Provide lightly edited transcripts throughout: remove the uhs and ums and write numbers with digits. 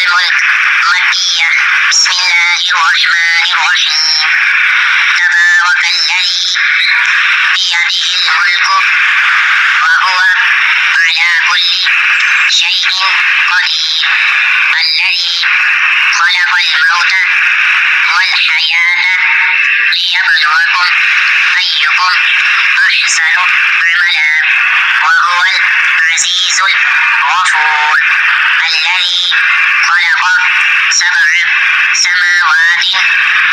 الملك مكية. بسم الله الرحمن الرحيم. تبارك الذي بيده الملك وهو على كل شيء قدير. الذي خلق الموت والحياة ليبلوكم أيكم أحسن عملا وهو العزيز الغفور. الذي خلق 7 سماوات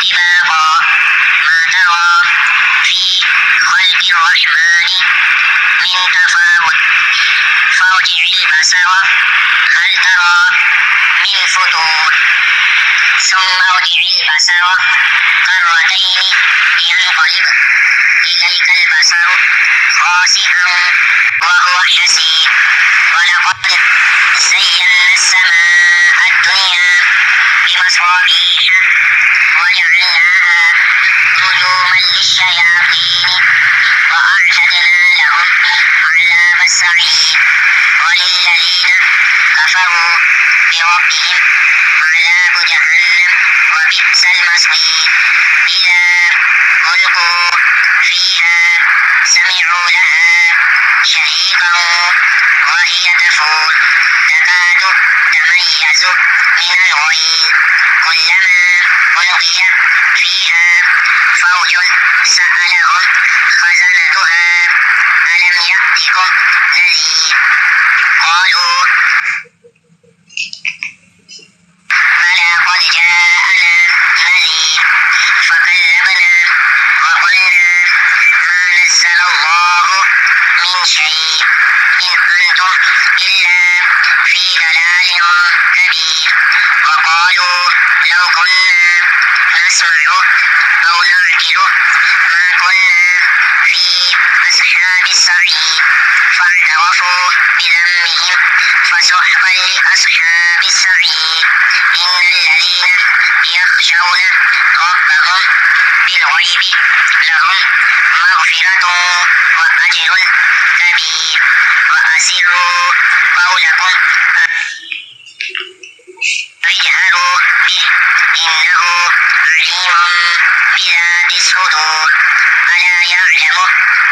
طباقا ما ترى في خلق الرحمن من تفاوت فارجع البصر هل ترى من فطور ثم ارجع البصر كرتين ينقلب إليك البصر خاسئا وهو حسير. ولقد زينا السماء الدنيا بمصابيح وجعلناها رجوما للشياطين وأعتدنا لهم عذاب السعير. وللذين كفروا بربهم عذاب جهنم وبئس المصير. إذا ألقوا فيها سمعوا لها شهيقا وهي تفور تكاد تميز من الغيظ كلما ألقي فيها فوج سألهم خزنتها ألم يأتكم نذير قالوا بلى قد جاءنا نذير فكذبنا وقلنا ما نزل الله من شيء إن أنتم إلا في ضلال كبير. وقالوا لو كنا نسمع أو نعقل ما كنا في أصحاب السعير فاعترفوا بذنبهم فسحقا لأصحاب السعير. إن الذين يخشون ربهم بالغيب لهم مغفرة وأجر كبير. وأسروا قولكم اجهروا به إنه عليم بذات الصدور. ألا يعلم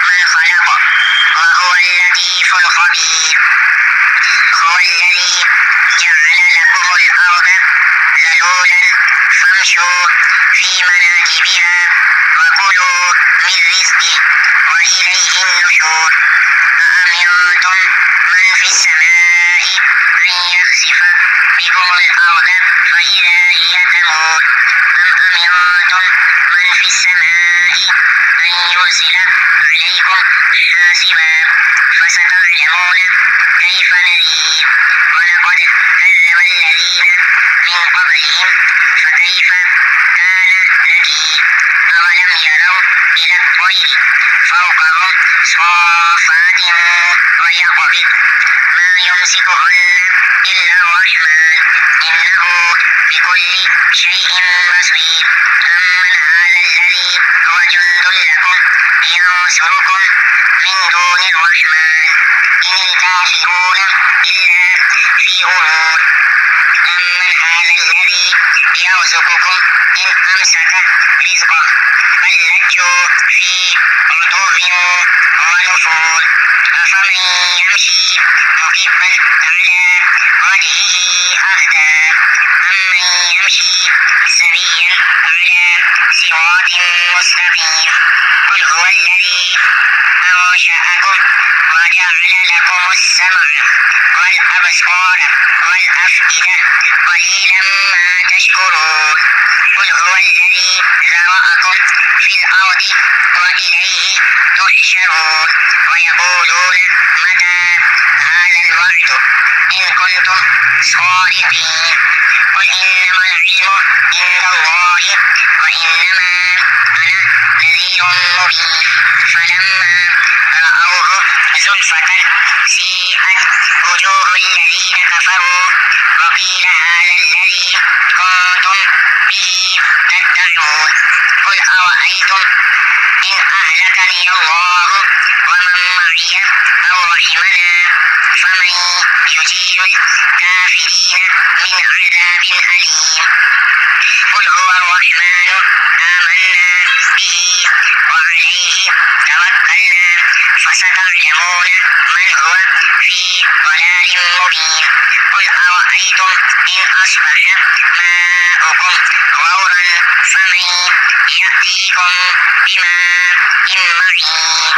من خلق وهو اللطيف الخبير. هو الذي جعل لكم الأرض ذلولا فامشوا في مناكبها وكلوا من رزقه وإليه النشور. أأمنتم من في السماء أن يخسف بكم الأرض فإذا هي تمور أم أمنتم من في السماء أن يرسل عليكم حاسبا فستعلمون كيف نذير. ولقد كذب الذين من قبلهم فكيف كان نكير. أولم يروا إلى الطير فوقهم صافات ويقبض ما يمسكهن إلا الرحمن إنه بكل شيء بصير. أمن هذا الذي هو جند لكم ينصركم من دون الرحمن إن الكافرون إلا في غرور. أمن هذا الذي يرزقكم إن أمسك رزقه بل لجوا في عتو ونفور. أفمن يمشي مكبا على وجهه أهدى أمن يمشي سويا على صراط مستقيم. قل هو الذي أنشأكم وجعل لكم السمع والأبصار والأفئدة قليلا ما تشكرون. قل هو الذي ذرأكم في الأرض وإليه تحشرون. ويقولون متى هذا الوعد إن كنتم صادقين. قل إنما العلم عند الله وإنما أنا نذير مبين. فلما رأوه زلفة سيئت وجوه الذين كفروا وقيل هذا الذي كنتم به تدعون. قل أرأيتم إن أهلكني الله ومن معي أو رحمنا فمن يجير الكافرين من عذاب أليم قل هو الرحمن آمنا به وعليه توكلنا فستعلمون من هو في ضلال مبين قل أرأيتم إن أصبح ماؤكم غورا فمن يأتيكم بماء معين